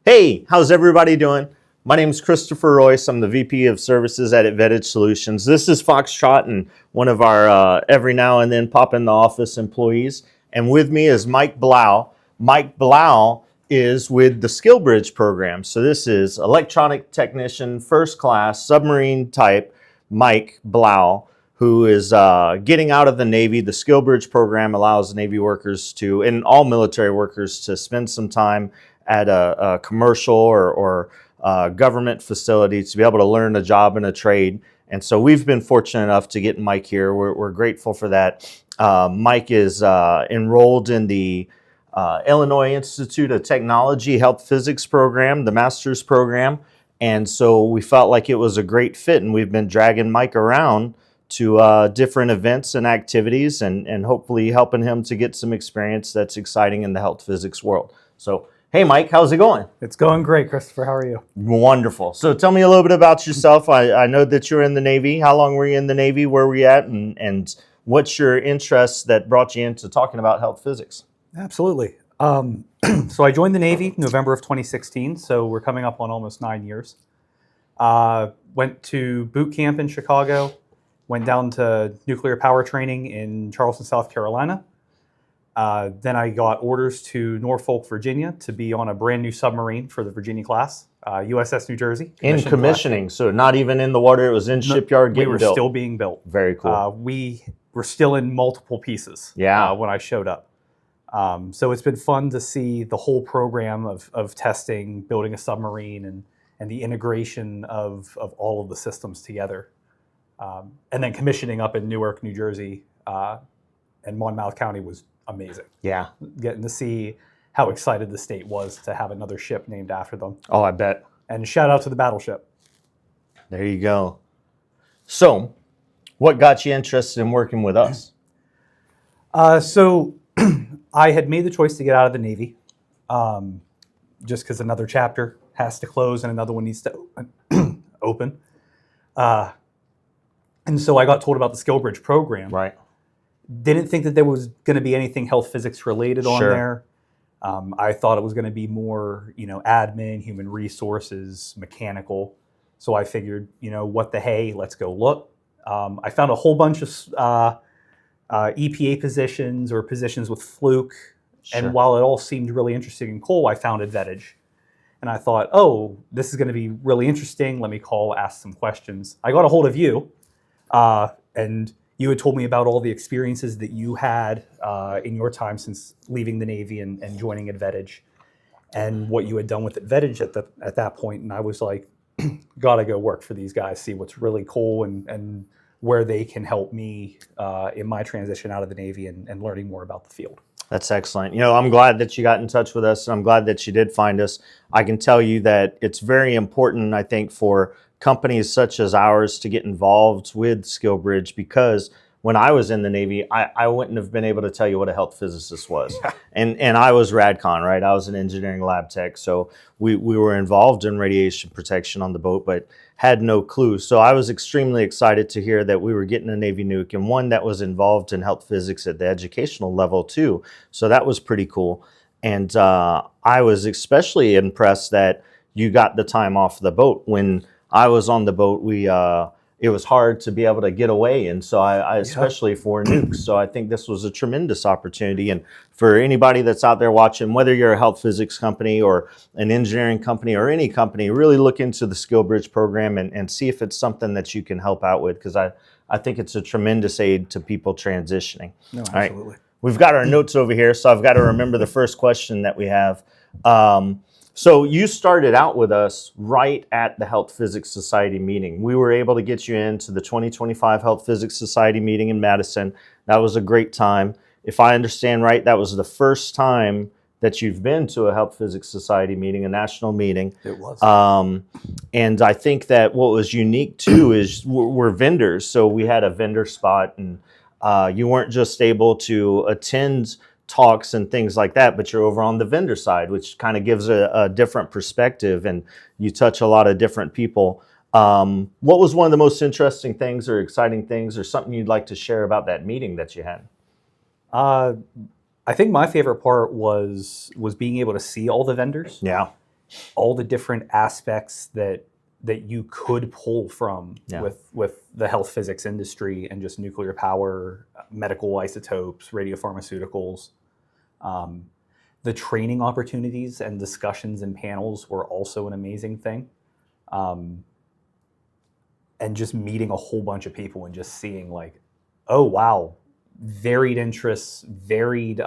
Hey, how's everybody doing? My name is Christopher Royce. I'm the VP of Services at Advantage Solutions. This is Foxtrot and one of our every now and then pop in the office employees. And with me is Mike Blough. Mike Blough is with the SkillBridge program. So this is electronic technician, first class, submarine type, Mike Blough, who is getting out of the Navy. The SkillBridge program allows Navy workers to, and all military workers, to spend some time at a commercial or government facility to be able to learn a job and a trade. And so we've been fortunate enough to get Mike here. We're grateful for that. Mike is enrolled in the Illinois Institute of Technology Health Physics program, the master's program. And so we felt like it was a great fit, and we've been dragging Mike around to different events and activities and hopefully helping him to get some experience that's exciting in the health physics world. So, hey, Mike, how's it going? It's going great, Christopher. How are you? Wonderful. So tell me a little bit about yourself. I know that you're in the Navy. How long were you in the Navy? Where were you at? And what's your interest that brought you into talking about health physics? Absolutely. So I joined the Navy November of 2016, so we're coming up on almost 9 years. Went to boot camp in Chicago, went down to nuclear power training in Charleston, South Carolina. Then I got orders to Norfolk, Virginia to be on a brand new submarine for the Virginia class, USS New Jersey. In commissioning, so not even in the water, it was in shipyard getting built. We were still being built. Very cool. We were still in multiple pieces when I showed up. So it's been fun to see the whole program of testing, building a submarine, and the integration of all of the systems together. And then commissioning up in Newark, New Jersey, and Monmouth County was amazing. Yeah. Getting to see how excited the state was to have another ship named after them. Oh, I bet. And shout out to the battleship. There you go. So, what got you interested in working with us? So, I had made the choice to get out of the Navy, just because another chapter has to close and another one needs to open. And so I got told about the SkillBridge program. Right. Didn't think that there was going to be anything health physics related on there. I thought it was going to be more, admin, human resources, mechanical. So I figured, what the hey, let's go look. I found a whole bunch of EPA positions or positions with Fluke. Sure. And while it all seemed really interesting and cool, I found Advantage. And I thought, oh, this is going to be really interesting. Let me call, ask some questions. I got a hold of you, and you had told me about all the experiences that you had in your time since leaving the Navy and joining Advantage, and what you had done with Advantage at that point. And I was like, gotta go work for these guys, see what's really cool and where they can help me in my transition out of the Navy and learning more about the field. That's excellent. I'm glad that you got in touch with us. I'm glad that you did find us. I can tell you that it's very important, I think, for companies such as ours to get involved with SkillBridge, because when I was in the Navy, I wouldn't have been able to tell you what a health physicist was. Yeah. And I was RadCon, right? I was an engineering lab tech. So we were involved in radiation protection on the boat, but had no clue. So I was extremely excited to hear that we were getting a Navy nuke, and one that was involved in health physics at the educational level too. So that was pretty cool. And I was especially impressed that you got the time off the boat. When I was on the boat, it was hard to be able to get away. And so I especially for nukes. So I think this was a tremendous opportunity. And for anybody that's out there watching, whether you're a health physics company or an engineering company or any company, really look into the SkillBridge program and see if it's something that you can help out with, because I think it's a tremendous aid to people transitioning. No, absolutely. All right. We've got our notes over here, so I've got to remember the first question that we have. So you started out with us right at the Health Physics Society meeting. We were able to get you into the 2025 Health Physics Society meeting in Madison. That was a great time. If I understand right, that was the first time that you've been to a Health Physics Society meeting, a national meeting. It was. And I think that what was unique too is we're vendors. So we had a vendor spot, and you weren't just able to attend talks and things like that, but you're over on the vendor side, which kind of gives a different perspective, and you touch a lot of different people. What was one of the most interesting things or exciting things or something you'd like to share about that meeting that you had? I think my favorite part was being able to see all the vendors. Yeah. all the different aspects that you could pull from with the health physics industry and just nuclear power, medical isotopes, radiopharmaceuticals. The training opportunities and discussions and panels were also an amazing thing. And just meeting a whole bunch of people and just seeing like, oh, wow, varied interests, varied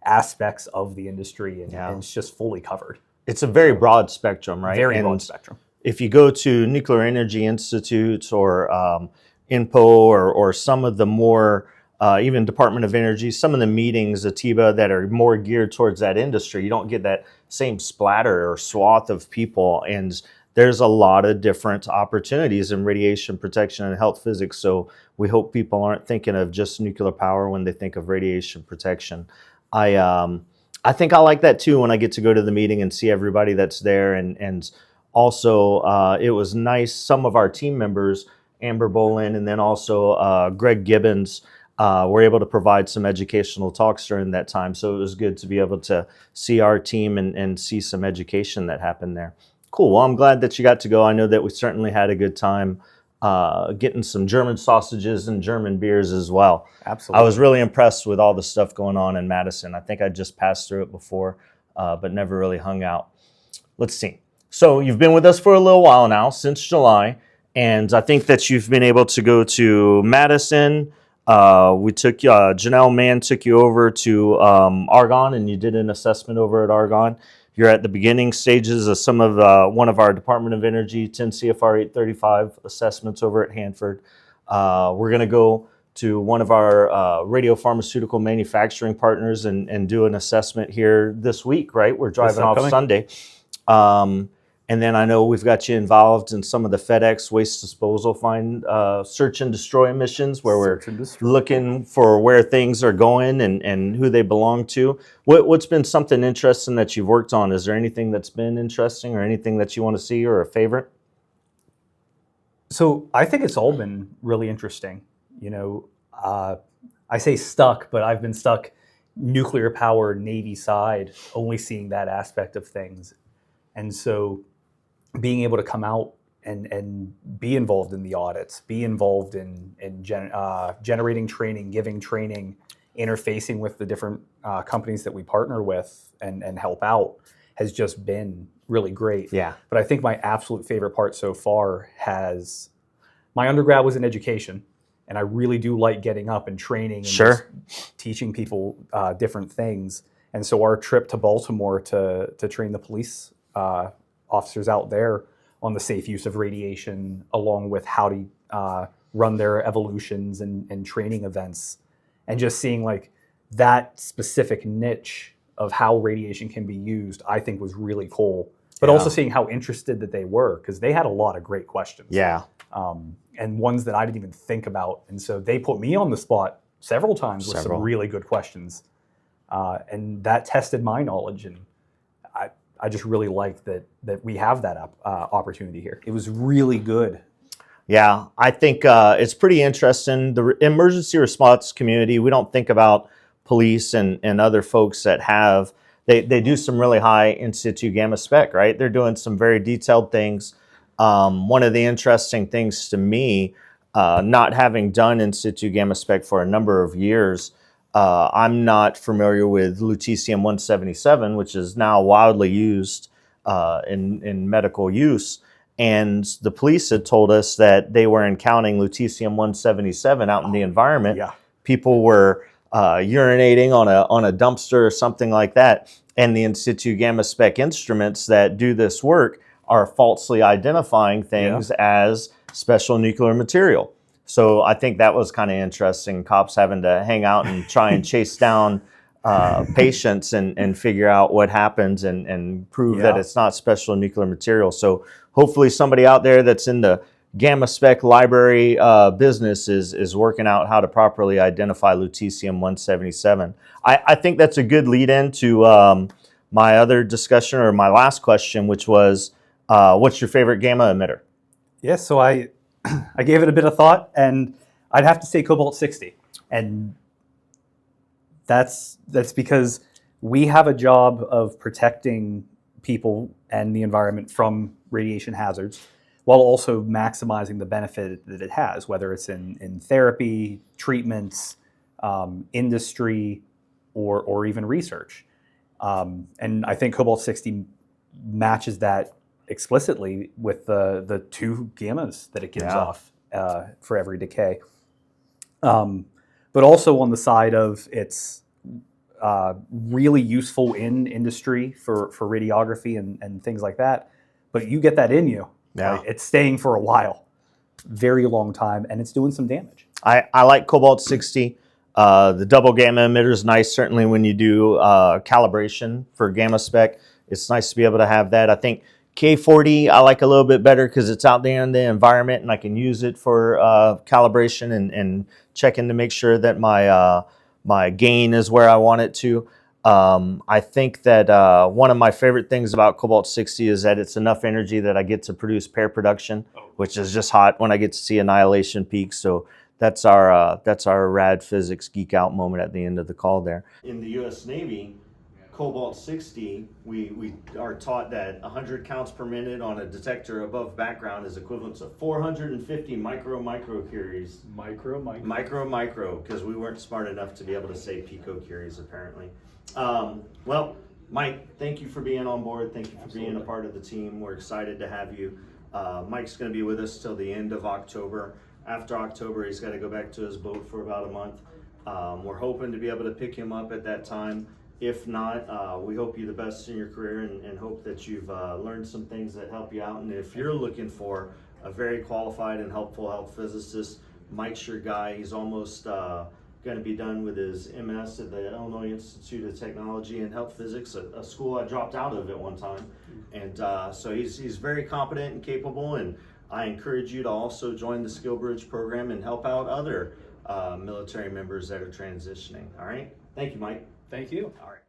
aspects of the industry, and it's just fully covered. It's a very broad spectrum, right? Very broad spectrum. If you go to Nuclear Energy Institute or INPO or some of the more, even Department of Energy, some of the meetings, ATIBA, that are more geared towards that industry, you don't get that same splatter or swath of people. And there's a lot of different opportunities in radiation protection and health physics. So we hope people aren't thinking of just nuclear power when they think of radiation protection. I think I like that too when I get to go to the meeting and see everybody that's there. And also, it was nice. Some of our team members, Amber Bolin and then also Greg Gibbons, were able to provide some educational talks during that time. So it was good to be able to see our team and see some education that happened there. Cool. Well, I'm glad that you got to go. I know that we certainly had a good time getting some German sausages and German beers as well. Absolutely. I was really impressed with all the stuff going on in Madison. I think I just passed through it before, but never really hung out. Let's see. So you've been with us for a little while now, since July, and I think that you've been able to go to Madison. We took Janelle Mann took you over to Argonne, and you did an assessment over at Argonne. You're at the beginning stages of some of one of our Department of Energy 10 CFR 835 assessments over at Hanford. We're going to go to one of our radiopharmaceutical manufacturing partners and do an assessment here this week, right? We're driving off Sunday. And then I know we've got you involved in some of the FedEx waste disposal search and destroy missions, where we're looking for where things are going and who they belong to. What's been something interesting that you've worked on? Is there anything that's been interesting or anything that you want to see or a favorite? So I think it's all been really interesting. You know, I say stuck, but I've been stuck nuclear power Navy side, only seeing that aspect of things. And so being able to come out and be involved in the audits, be involved in generating training, giving training, interfacing with the different companies that we partner with and help out has just been really great. Yeah. But I think my absolute favorite part so far my undergrad was in education, and I really do like getting up and training and just teaching people different things. And so our trip to Baltimore to train the police officers out there on the safe use of radiation, along with how to run their evolutions and training events, and just seeing like that specific niche of how radiation can be used, I think was really cool. But also seeing how interested that they were, because they had a lot of great questions. Yeah. And ones that I didn't even think about. And so they put me on the spot several times with some really good questions. And that tested my knowledge, and I just really liked that we have that opportunity here. It was really good. Yeah, I think it's pretty interesting. The emergency response community, we don't think about police and other folks that they do some really high in situ gamma spec, right? They're doing some very detailed things. One of the interesting things to me, not having done in situ gamma spec for a number of years, I'm not familiar with lutetium-177, which is now widely used in medical use. And the police had told us that they were encountering lutetium-177 out in the environment. Yeah. People were urinating on a dumpster or something like that. And the in situ gamma spec instruments that do this work are falsely identifying things as special nuclear material. So I think that was kind of interesting, cops having to hang out and try and chase down patients and figure out what happens and prove that it's not special nuclear material. So hopefully somebody out there that's in the gamma spec library business is working out how to properly identify lutetium-177. I think that's a good lead in to my other discussion, or my last question, which was, what's your favorite gamma emitter? Yeah, so I gave it a bit of thought, and I'd have to say cobalt-60. And that's because we have a job of protecting people and the environment from radiation hazards, while also maximizing the benefit that it has, whether it's in therapy, treatments, industry, or even research. And I think cobalt-60 matches that explicitly with the 2 gammas that it gives off for every decay. But also on the side of it's really useful in industry for radiography and things like that. But you get that in you. Yeah. Right? It's staying for a while, very long time, and it's doing some damage. I like cobalt-60. The double gamma emitter is nice, certainly when you do calibration for gamma spec. It's nice to be able to have that. I think K40 I like a little bit better because it's out there in the environment and I can use it for calibration and checking to make sure that my gain is where I want it to. I think that one of my favorite things about cobalt-60 is that it's enough energy that I get to produce pair production, which is just hot when I get to see annihilation peaks. So that's our rad physics geek out moment at the end of the call there. In the U.S. Navy, cobalt-60, we are taught that 100 counts per minute on a detector above background is equivalent to 450 microcuries. Micro, because we weren't smart enough to be able to say picocuries apparently. Well, Mike, thank you for being on board. Thank you for being a part of the team. We're excited to have you. Mike's going to be with us till the end of October. After October, he's got to go back to his boat for about a month. We're hoping to be able to pick him up at that time. If not, we hope you the best in your career and hope that you've learned some things that help you out. And if you're looking for a very qualified and helpful health physicist, Mike's your guy. He's almost going to be done with his MS at the Illinois Institute of Technology and Health Physics, a school I dropped out of at one time. And so he's very competent and capable, and I encourage you to also join the Skill Bridge program and help out other military members that are transitioning. All right? Thank you, Mike. Thank you. All right.